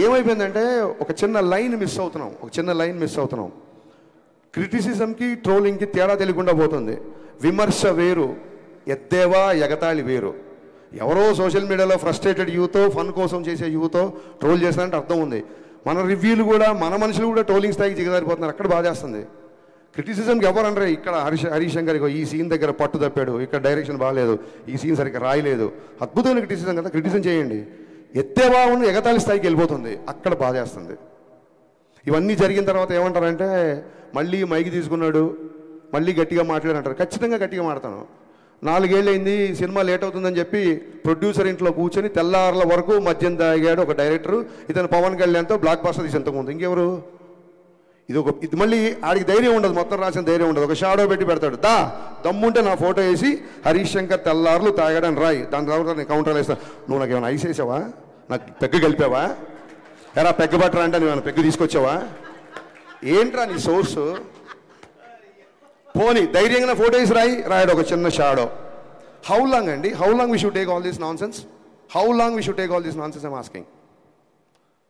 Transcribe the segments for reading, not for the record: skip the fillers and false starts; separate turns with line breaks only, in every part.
ఏమైపోయిందంటే ఒక చిన్న లైన్ మిస్ అవుతున్నాం. క్రిటిసిజంకి ట్రోలింగ్కి తేడా తెలియకుండా పోతుంది. విమర్శ వేరు, ఎద్దేవా ఎగతాళి వేరు. ఎవరో సోషల్ మీడియాలో ఫ్రస్ట్రేటెడ్ యూతో, ఫన్ కోసం చేసే యూతో ట్రోల్ చేస్తారంటే అర్థం ఉంది. మన రివ్యూలు కూడా, మన మనుషులు కూడా ట్రోలింగ్ స్థాయికి దిగజారిపోతున్నారు. అక్కడ బాధ చేస్తుంది. క్రిటిసిజంకి ఎవరు అనరే, ఇక్కడ హరీష్ శంకర్ ఈ సీన్ దగ్గర పట్టు తప్పాడు, ఇక్కడ డైరెక్షన్ బాగాలేదు, ఈ సీన్ సరిగ్గా రాయలేదు. అద్భుతమైన క్రిటిసిజం కదా, క్రిటిసిజం చేయండి. ఎత్తేవా ఉన్న ఎగతాళి స్థాయికి వెళ్ళిపోతుంది, అక్కడ బాధ చేస్తుంది. ఇవన్నీ జరిగిన తర్వాత ఏమంటారంటే, మళ్ళీ మైకి తీసుకున్నాడు, మళ్ళీ గట్టిగా మాట్లాడంటారు. ఖచ్చితంగా గట్టిగా మాడతాను. 4 ఏళ్ళు అయింది, సినిమా లేట్ అవుతుందని చెప్పి ప్రొడ్యూసర్ ఇంట్లో కూర్చొని తెల్లారుల వరకు మద్యం తాగాడు ఒక డైరెక్టర్. ఇతను పవన్ కళ్యాణ్తో బ్లాక్ బస్టర్ తీసి ఎంతకుముందు ఇంకెవరు? ఇది మళ్ళీ ఆడికి ధైర్యం ఉండదు, మొత్తం రాసిన ధైర్యం ఉండదు. ఒక షాడో పెట్టి పెడతాడు, దమ్ముంటే నా ఫోటో వేసి హరీష్ శంకర్ తెల్లారులు తాగాడని రాయి, దాని తర్వాత నేను కౌంటర్లు వేస్తాను. నువ్వు నాకు ఏమైనా ఐస్ వేసావా? నాకు పెగ్గు కలిపావా? ఎరా పెగ్గు పట్టరా అంటే నువ్వు పెగ్గు తీసుకొచ్చావా? ఏంట్రా నీ సోర్సు? పోనీ ధైర్యంగా ఫోటో వేసి రాయడు ఒక చిన్న షాడో. హౌ లాంగ్ అండి? How long we should take all this non sense? How long we should take all this non sense? I'm asking.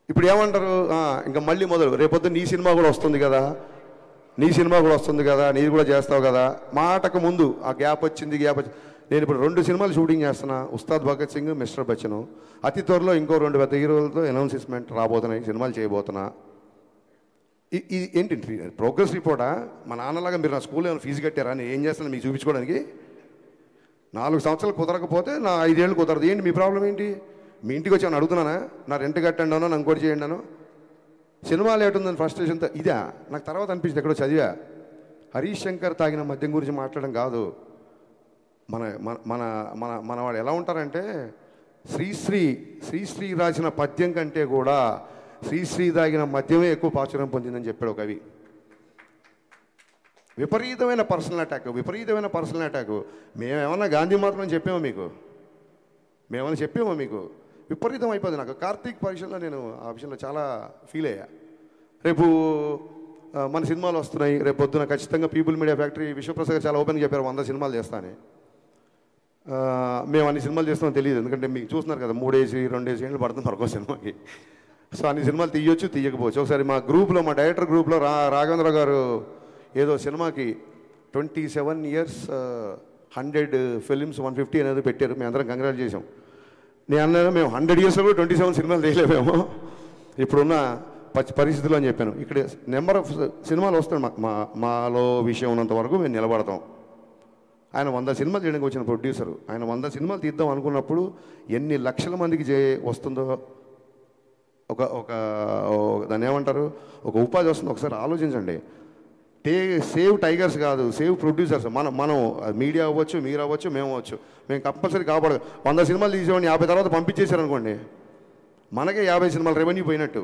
ఇప్పుడు ఏమంటారు, ఇంకా మళ్ళీ మొదలు, రేపొద్దు నీ సినిమా కూడా వస్తుంది కదా, నీది కూడా చేస్తావు కదా. మాటకు ముందు ఆ గ్యాప్ వచ్చింది. నేను ఇప్పుడు 2 సినిమాలు షూటింగ్ చేస్తున్నా, ఉస్తాద్ భగత్ సింగ్, మిస్టర్ బచ్చన్. అతి త్వరలో ఇంకో 2 పెద్ద హీరోలతో అనౌన్స్మెంట్ రాబోతున్నాయి, సినిమాలు చేయబోతున్నా. ఇది ఏంటి ప్రోగ్రెస్ రిపోర్టా? మా నాన్నలాగా మీరు నా స్కూల్లో ఏమైనా ఫీజు కట్టారా? నేను ఏం చేస్తాను మీకు చూపించుకోవడానికి? 4 సంవత్సరాలు కుదరకపోతే నా 5 ఏళ్ళు కుదరదు. ఏంటి మీ ప్రాబ్లం ఏంటి? మీ ఇంటికి వచ్చి ఏమైనా అడుగుతున్నానా? నా రెంట్ కట్టండి అన్నా, నాకు ఇంకోటి చేయండి అను. సినిమా లేట్ ఉందని ఫ్రస్ట్రేషన్తో ఇదా నాకు తర్వాత అనిపించింది. ఎక్కడో చదివా, హరీష్ శంకర్ తాగిన మద్యం గురించి మాట్లాడడం కాదు. మన మన మన మన వాడు ఎలా ఉంటారంటే, శ్రీశ్రీ రాసిన పద్యం కంటే కూడా శ్రీశ్రీ తాగిన మద్యమే ఎక్కువ ప్రాచుర్యం పొందిందని చెప్పాడు కవి. విపరీతమైన పర్సనల్ అటాక్. మేమేమన్నా గాంధీ మాత్రం చెప్పామో మీకు? విపరీతం అయిపోయింది. నాకు కార్తీక్ పరీక్షల్లో నేను ఆ విషయంలో చాలా ఫీల్ అయ్యా. రేపు మన సినిమాలు వస్తున్నాయి, రేపు పొద్దున ఖచ్చితంగా పీపుల్ మీడియా ఫ్యాక్టరీ విశ్వప్రసాద్ గారు చాలా ఓపెన్గా చెప్పారు 100 సినిమాలు చేస్తానని. మేము అన్ని సినిమాలు చేస్తామని తెలియదు, ఎందుకంటే మీకు చూస్తున్నారు కదా 3-2 ఏళ్ళు పడుతుంది మరొక సినిమాకి. సో అన్ని సినిమాలు తీయొచ్చు, తీయకపోవచ్చు. ఒకసారి మా గ్రూప్లో, మా డైరెక్టర్ గ్రూప్లో రాఘవేంద్ర గారు ఏదో సినిమాకి 27 years 100 films 150 అనేది పెట్టారు. మేము అందరం కంగ్రాట్ చేసాం. నేను అన్నాను, మేము 100 yearsలో కూడా 27 సినిమాలు తీయలేమేమో ఇప్పుడున్న పరిస్థితుల్లో అని చెప్పాను. ఇక్కడ నెంబర్ ఆఫ్ సినిమాలు వస్తాయి, మాలో విషయం ఉన్నంత వరకు మేము నిలబడతాం. ఆయన 100 సినిమాలు చేయడానికి వచ్చిన ప్రొడ్యూసరు, ఆయన 100 సినిమాలు తీద్దాం అనుకున్నప్పుడు ఎన్ని లక్షల మందికి వస్తుందో, దాన్ని ఏమంటారు, ఒక ఉపాధి వస్తుందో ఒకసారి ఆలోచించండి. సేవ్ టైగర్స్ కాదు, సేవ్ ప్రొడ్యూసర్స్. మనం మీడియా అవ్వచ్చు, మీరు అవ్వచ్చు, మేము అవ్వచ్చు. మేము కంపల్సరీ కాపాడదు. 100 సినిమాలు తీసేవాడిని 50 తర్వాత పంపించేశారనుకోండి, మనకే 50 సినిమాలు రెవెన్యూ పోయినట్టు.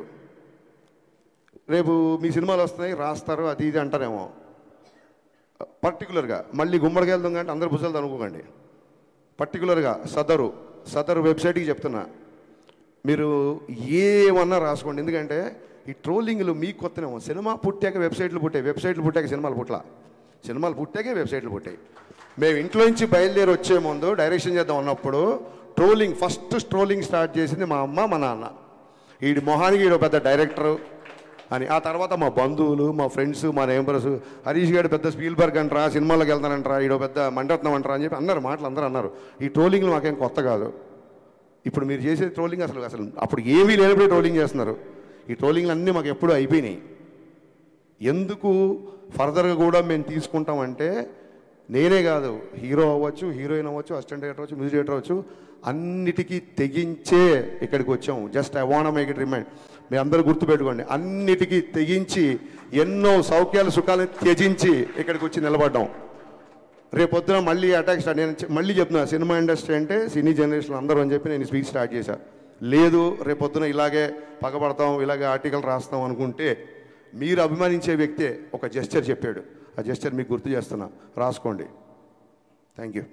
రేపు మీ సినిమాలు వస్తున్నాయి, రాస్తారు, అది ఇది అంటారేమో. పర్టికులర్గా మళ్ళీ గుమ్మడికి వెళ్తాం కానీ అందరు భుజాలు అనుకోకండి. పర్టికులర్గా సదరు వెబ్సైట్కి చెప్తున్నా, మీరు ఏమన్నా రాసుకోండి. ఎందుకంటే ఈ ట్రోలింగ్లు మీకు కొత్తనేమో. సినిమా పుట్టాక వెబ్సైట్లు పుట్టాక సినిమాలు పుట్టాకే వెబ్సైట్లు పుట్టాయి. మేము ఇంట్లో నుంచి బయలుదేరి వచ్చే ముందు డైరెక్షన్ చేద్దాం అన్నప్పుడు ఫస్ట్ ట్రోలింగ్ స్టార్ట్ చేసింది మా అమ్మ, మా నాన్న. వీడి మొహానికి వీడు పెద్ద డైరెక్టరు అని. ఆ తర్వాత మా బంధువులు, మా ఫ్రెండ్స్, మా నేబర్స్, హరీష్ గారు పెద్ద స్పీల్బర్గ్ అంటారా, సినిమాలోకి వెళ్తానంటారా, వీడో పెద్ద మణిరత్నం అంటారా అని చెప్పి అందరూ అన్నారు. ఈ ట్రోలింగ్లు మాకేం కొత్త కాదు. ఇప్పుడు మీరు చేసే ట్రోలింగ్ అసలు అప్పుడు ఏమీ లేనప్పుడే ట్రోలింగ్ చేస్తున్నారు. ఈ ట్రోలింగ్లు అన్నీ మాకు ఎప్పుడూ అయిపోయినాయి. ఎందుకు ఫర్దర్గా కూడా మేము తీసుకుంటామంటే, నేనే కాదు, హీరో అవ్వచ్చు, హీరోయిన్ అవ్వచ్చు, అసిస్టెంట్ డైరెక్టర్ అవ్వచ్చు, మ్యూజిక్ డైరెక్టర్ అవ్వచ్చు, అన్నిటికీ తెగించే ఇక్కడికి వచ్చాము. Just I want make it remind. మీ అందరూ గుర్తుపెట్టుకోండి, అన్నిటికీ తెగించి, ఎన్నో సౌఖ్యాలు సుఖాలను త్యజించి ఇక్కడికి వచ్చి నిలబడ్డాం. రేపొద్దున మళ్ళీ అటాక్ స్టార్ట్. నేను మళ్ళీ చెప్తున్నా, సినిమా ఇండస్ట్రీ అంటే సినీ జనరేషన్ అందరూ అని చెప్పి నేను స్పీచ్ స్టార్ట్ చేశాను. లేదు రేపొద్దున ఇలాగే పగబడతాం, ఇలాగే ఆర్టికల్ రాస్తాం అనుకుంటే, మీరు అభిమానించే వ్యక్తే ఒక జెస్చర్ చెప్పాడు. ఆ జెస్చర్ మీకు గుర్తు చేస్తున్నా, రాసుకోండి. Thank you.